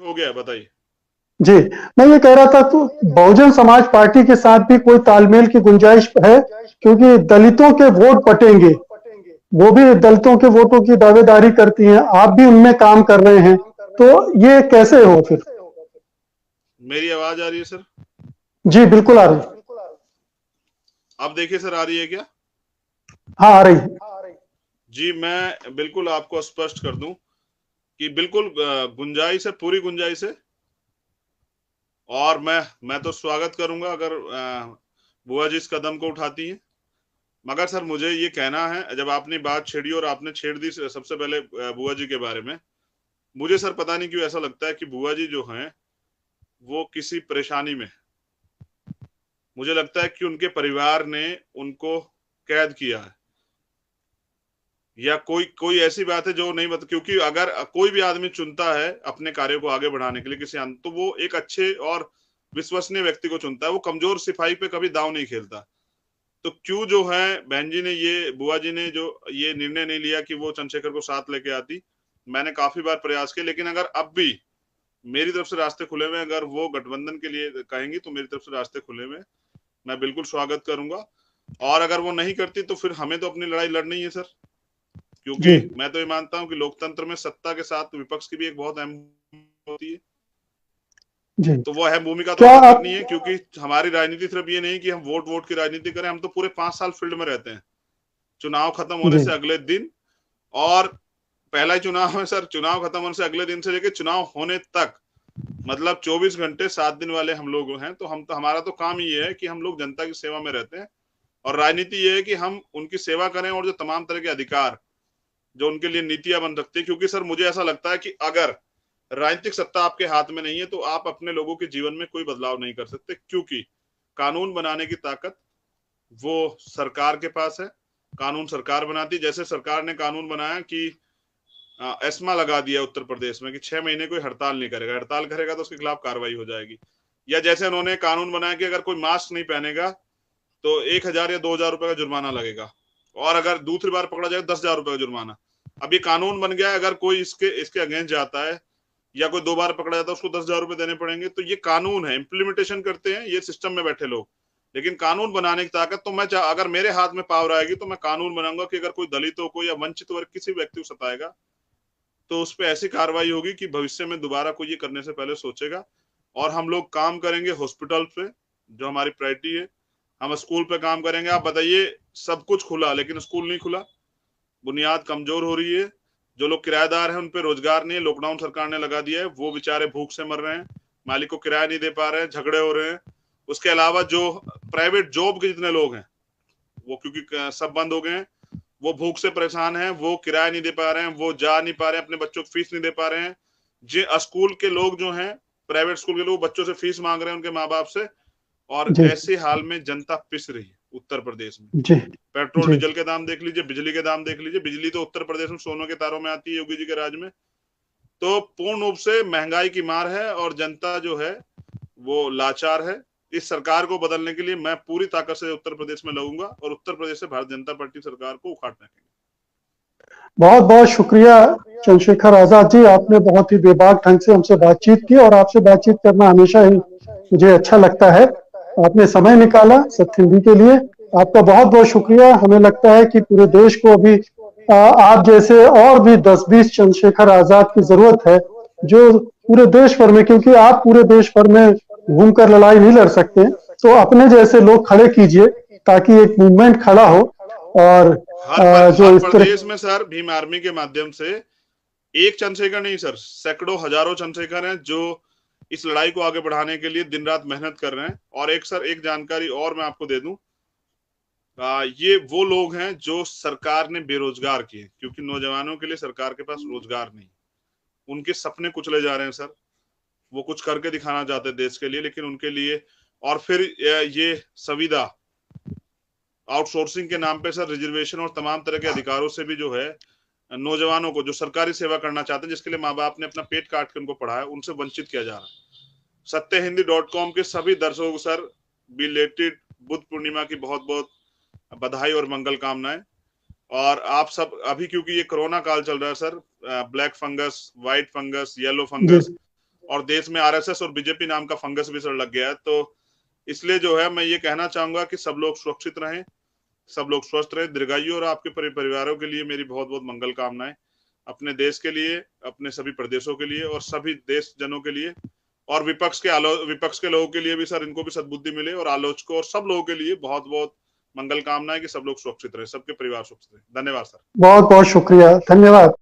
हो गया बताइए। जी, मैं ये कह रहा था तो बहुजन समाज पार्टी के साथ भी कोई तालमेल की गुंजाइश है, क्योंकि दलितों के वोट पटेंगे, वो भी दलितों के वोटों की दावेदारी करती हैं, आप भी उनमें काम कर रहे हैं, तो ये कैसे हो फिर? मेरी आवाज आ रही है सर? जी बिल्कुल आ रही। अब देखिए सर, आ रही है क्या? हाँ आ रही है। जी, मैं बिल्कुल आपको स्पष्ट कर दूं कि बिल्कुल गुंजाइश है, पूरी गुंजाइश है। और मैं तो स्वागत करूंगा अगर बुआ जी इस कदम को उठाती हैं। मगर सर मुझे ये कहना है, जब आपने बात छेड़ी और आपने छेड़ दी सबसे पहले बुआ जी के बारे में, मुझे सर पता नहीं क्यों ऐसा लगता है कि बुआ जी जो हैं वो किसी परेशानी में, मुझे लगता है कि उनके परिवार ने उनको कैद किया है, या कोई कोई ऐसी बात है जो नहीं बता। क्योंकि अगर कोई भी आदमी चुनता है अपने कार्य को आगे बढ़ाने के लिए किसी तो वो एक अच्छे और विश्वसनीय व्यक्ति को चुनता है, वो कमजोर सिपाही पे कभी दांव नहीं खेलता। तो क्यों जो है बहन जी ने, ये बुआ जी ने जो ये निर्णय नहीं लिया कि वो चंद्रशेखर को साथ लेके आती। मैंने काफी बार प्रयास किया, लेकिन अगर अब भी मेरी तरफ से रास्ते खुले हुए, अगर वो गठबंधन के लिए कहेंगी तो मेरी तरफ से रास्ते खुले हुए, मैं बिल्कुल स्वागत करूंगा। और अगर वो नहीं करती तो फिर हमें तो अपनी लड़ाई लड़नी है सर, क्योंकि जी मैं तो ये मानता हूं कि लोकतंत्र में सत्ता के साथ विपक्ष की भी एक बहुत अहम होती है। जी। तो वो अहम भूमिका तो क्या हमें आप? करनी है, क्योंकि हमारी राजनीति सिर्फ ये नहीं कि हम वोट वोट की राजनीति करें, हम तो पूरे 5 साल फील्ड में रहते हैं, चुनाव खत्म होने जी से अगले दिन। और पहला ही चुनाव है सर, चुनाव खत्म होने से अगले दिन से लेकर चुनाव होने तक, मतलब 24 घंटे 7 दिन वाले हम लोग हैं। तो हम तो, हमारा तो काम ये है कि हम लोग जनता की सेवा में रहते हैं, और राजनीति ये है कि हम उनकी सेवा करें, और जो तमाम तरह के अधिकार जो उनके लिए नीतियां बन सकती है। क्योंकि सर मुझे ऐसा लगता है कि अगर राजनीतिक सत्ता आपके हाथ में नहीं है तो आप अपने लोगों के जीवन में कोई बदलाव नहीं कर सकते, क्योंकि कानून बनाने की ताकत वो सरकार के पास है। कानून सरकार बनाती, जैसे सरकार ने कानून बनाया कि एस्मा लगा दिया उत्तर प्रदेश में कि 6 महीने कोई हड़ताल नहीं करेगा, हड़ताल करेगा तो उसके खिलाफ कार्रवाई हो जाएगी। या जैसे उन्होंने कानून बनाया कि अगर कोई मास्क नहीं पहनेगा तो 1,000 या 2,000 रुपए का जुर्माना लगेगा, और अगर दूसरी बार पकड़ा जाएगा 10,000 रुपए का जुर्माना। अब ये कानून बन गया है, अगर कोई इसके इसके अगेंस्ट जाता है या कोई 2 बार पकड़ा जाता है उसको 10,000 रुपए देने पड़ेंगे। तो ये कानून है, इम्प्लीमेंटेशन करते हैं ये सिस्टम में बैठे लोग, लेकिन कानून बनाने की ताकत तो मैं अगर मेरे हाथ में पावर आएगी तो मैं कानून बनाऊंगा कि अगर कोई दलितों को या वंचित वर्ग किसी व्यक्ति को सताएगा तो उस पर ऐसी कार्रवाई होगी कि भविष्य में दोबारा कोई ये करने से पहले सोचेगा। और हम लोग काम करेंगे हॉस्पिटल पे, जो हमारी प्रायोरिटी है। हम स्कूल पे काम करेंगे। आप बताइए, सब कुछ खुला लेकिन स्कूल नहीं खुला, बुनियाद कमजोर हो रही है। जो लोग किराएदार हैं उन पे रोजगार नहीं है, लॉकडाउन सरकार ने लगा दिया है, वो बेचारे भूख से मर रहे हैं, मालिक को किराया नहीं दे पा रहे हैं, झगड़े हो रहे हैं। उसके अलावा जो प्राइवेट जॉब के जितने लोग हैं वो, क्योंकि सब बंद हो गए हैं, वो भूख से परेशान हैं, वो किराया नहीं दे पा रहे हैं, वो जा नहीं पा रहे हैं, अपने बच्चों को फीस नहीं दे पा रहे हैं। जी, स्कूल के लोग जो हैं, प्राइवेट स्कूल के लोग बच्चों से फीस मांग रहे हैं उनके माँ बाप से। और जी ऐसे हाल में जनता पिस रही है उत्तर प्रदेश में। जी पेट्रोल जी डीजल के दाम देख लीजिए, बिजली के दाम देख लीजिए। बिजली तो उत्तर प्रदेश में सोनों के तारों में आती है योगी जी के राज में। तो पूर्ण रूप से महंगाई की मार है, और जनता जो है वो लाचार है। इस सरकार को बदलने के लिए मैं पूरी ताकत से उत्तर प्रदेश में लगूंगा, और उत्तर प्रदेश से भारतीय जनता पार्टी सरकार को उखाड़ फेंकेंगे। बहुत बहुत शुक्रिया चंद्रशेखर आजाद जी, आपने बहुत ही बेबाक ढंग से हमसे बातचीत की, और आपसे बातचीत करना हमेशा ही मुझे अच्छा लगता है। आपने समय निकाला सत्य हिंदी के लिए, आपका बहुत बहुत शुक्रिया। हमें लगता है कि पूरे देश को अभी आप जैसे और भी 10-20 चंद्रशेखर आजाद की जरूरत है, जो पूरे देश भर में, क्योंकि आप पूरे देश भर में घूमकर लड़ाई नहीं लड़ सकते, तो अपने जैसे लोग खड़े कीजिए ताकि एक मूवमेंट खड़ा हो। और जो हर इस तरह। प्रदेश में सर भीम आर्मी के माध्यम से एक चंद्रशेखर नहीं सर, सैकड़ों हजारों चंद्रशेखर हैं जो इस लड़ाई को आगे बढ़ाने के लिए दिन रात मेहनत कर रहे हैं। और एक सर, एक जानकारी और मैं आपको दे दूं, ये वो लोग हैं जो सरकार ने बेरोजगार किए, क्योंकि नौजवानों के लिए सरकार के पास रोजगार नहीं, उनके सपने कुचले जा रहे हैं सर। वो कुछ करके दिखाना चाहते हैं देश के लिए, लेकिन उनके लिए। और फिर ये संविदा आउटसोर्सिंग के नाम पे सर रिजर्वेशन और तमाम तरह के अधिकारों से भी जो है नौजवानों को जो सरकारी सेवा करना चाहते हैं, जिसके लिए माँ बाप ने अपना पेट काट के उनको पढ़ाया, उनसे वंचित किया जा रहा है। सत्यहिंदी.com के सभी दर्शकों को सर बिलेटेड बुद्ध पूर्णिमा की बहुत बहुत बधाई और मंगल कामनाएं। और आप सब अभी, क्योंकि ये कोरोना काल चल रहा है sir, black fungus, white fungus, yellow जी फंगस और देश में आरएसएस और बीजेपी नाम का फंगस भी सर लग गया है। तो इसलिए जो है मैं ये कहना चाहूंगा कि सब लोग सुरक्षित रहें, सब लोग स्वस्थ रहे, दीर्घायु, और आपके परिवारों के लिए मेरी बहुत बहुत मंगल कामनाएं, अपने देश के लिए, अपने सभी प्रदेशों के लिए और सभी देश जनों के लिए, और विपक्ष के लोगों के लिए भी सर, इनको भी सद्बुद्धि मिले, और आलोचकों और सब लोगों के लिए बहुत बहुत मंगल कामनाएं कि सब लोग सुरक्षित रहे, सबके परिवार सुरक्षित रहे। धन्यवाद सर। बहुत बहुत शुक्रिया, धन्यवाद।